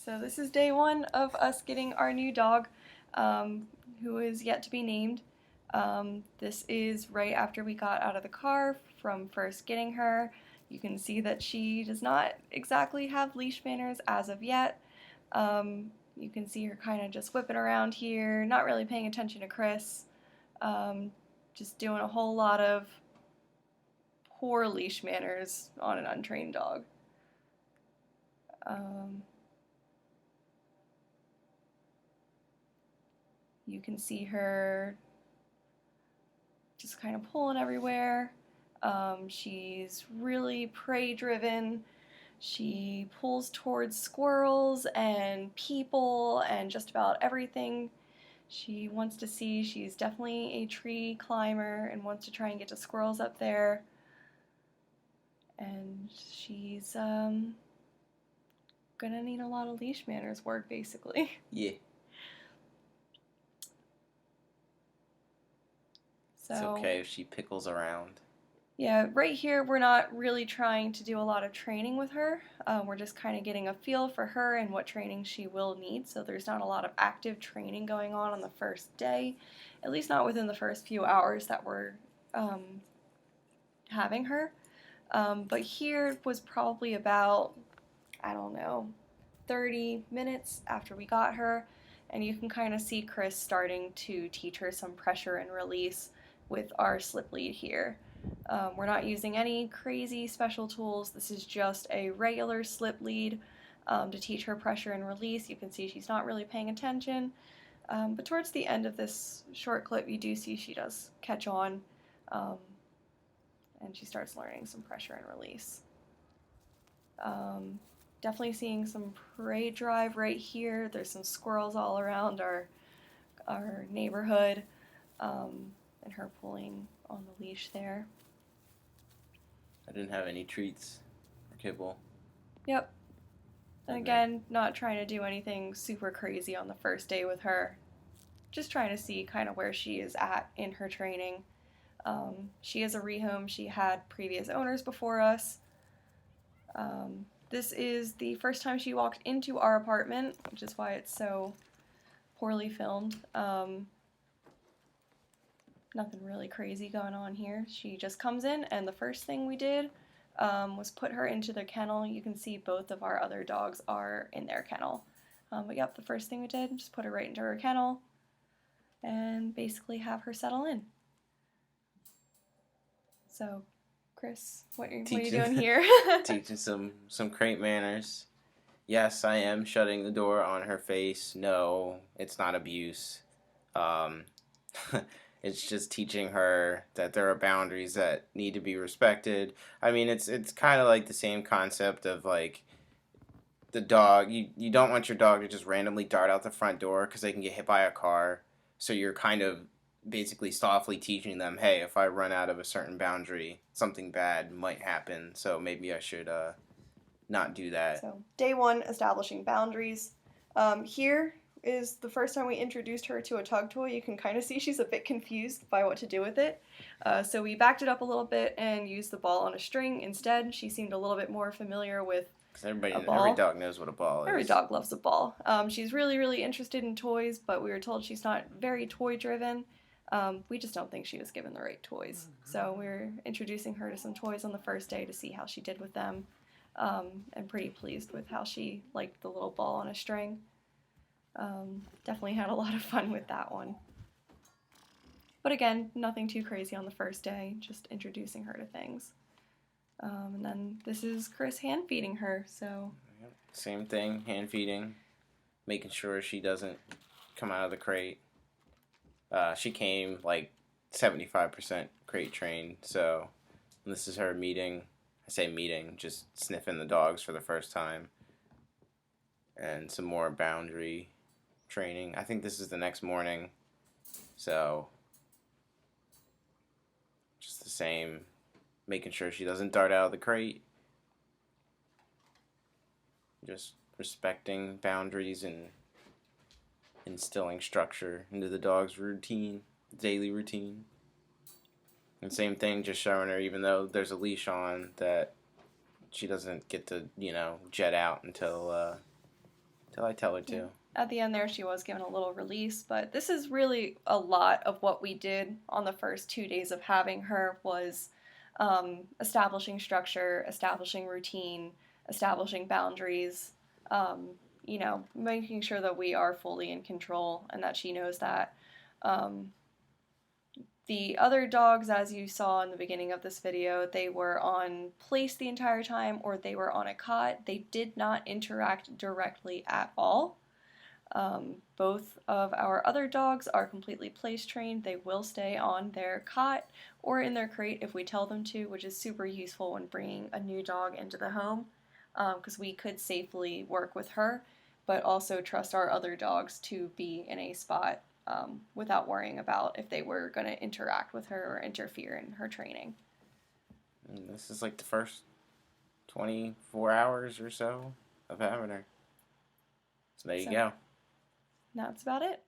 So this is day one of us getting our new dog, who is yet to be named. This is right after we got out of the car from first getting her. You can see that she does not exactly have leash manners as of yet. You can see her kind of just whipping around here, not really paying attention to Chris, just doing a whole lot of poor leash manners on an untrained dog. You can see her just kind of pulling everywhere. She's really prey driven. She pulls towards squirrels and people and just about everything she wants to see. She's definitely a tree climber and wants to try and get to squirrels up there. And she's gonna need a lot of leash manners work, basically. Yeah. So, it's okay if she pickles around. Yeah, right here we're not really trying to do a lot of training with her. We're just kind of getting a feel for her and what training she will need. So there's not a lot of active training going on the first day, at least not within the first few hours that we're having her. But here was probably about, I don't know, 30 minutes after we got her, and you can kind of see Chris starting to teach her some pressure and release with our slip lead here. We're not using any crazy special tools. This is just a regular slip lead to teach her pressure and release. You can see she's not really paying attention. But towards the end of this short clip, you do see she does catch on, and she starts learning some pressure and release. Definitely seeing some prey drive right here. There's some squirrels all around our neighborhood, and her pulling on the leash there. I didn't have any treats or kibble. Yep. And again, not trying to do anything super crazy on the first day with her. Just trying to see kind of where she is at in her training. She is a rehome. She had previous owners before us. This is the first time she walked into our apartment, which is why it's so poorly filmed. Nothing really crazy going on here. She just comes in, and the first thing we did was put her into the kennel. You can see both of our other dogs are in their kennel. But yep, the first thing we did, just put her right into her kennel and basically have her settle in. So, Chris, what are you doing here? Teaching some crate manners. Yes, I am shutting the door on her face. No, it's not abuse. It's just teaching her that there are boundaries that need to be respected. I mean, it's kind of like the same concept of like the dog. You don't want your dog to just randomly dart out the front door because they can get hit by a car. So you're kind of basically softly teaching them, hey, if I run out of a certain boundary, something bad might happen. So maybe I should not do that. So day one, establishing boundaries. Here is the first time we introduced her to a tug toy. You can kind of see she's a bit confused by what to do with it. So we backed it up a little bit and used the ball on a string instead. She seemed a little bit more familiar with every dog knows what a ball is. Every dog loves a ball. She's really, really interested in toys, but we were told she's not very toy driven. We just don't think she was given the right toys. So we were introducing her to some toys on the first day to see how she did with them. And pretty pleased with how she liked the little ball on a string. Definitely had a lot of fun with that one. But again, nothing too crazy on the first day, just introducing her to things. And then this is Chris hand feeding her, so... Same thing, hand feeding, making sure she doesn't come out of the crate. She came like 75% crate trained, so this is her meeting. I say meeting, just sniffing the dogs for the first time. And some more boundary training. I think this is the next morning, so just the same, making sure she doesn't dart out of the crate. Just respecting boundaries and instilling structure into the dog's routine, daily routine. And same thing, just showing her, even though there's a leash on, that she doesn't get to, jet out until till I tell her to. Yeah. At the end there, she was given a little release, but this is really a lot of what we did on the first 2 days of having her was establishing structure, establishing routine, establishing boundaries, um, making sure that we are fully in control and that she knows that. Um, the other dogs, as you saw in the beginning of this video, they were on place the entire time or they were on a cot. They did not interact directly at all. Both of our other dogs are completely place trained. They will stay on their cot or in their crate if we tell them to, which is super useful when bringing a new dog into the home because we could safely work with her, but also trust our other dogs to be in a spot without worrying about if they were going to interact with her or interfere in her training. And this is like the first 24 hours or so of having her. So there you go. That's about it.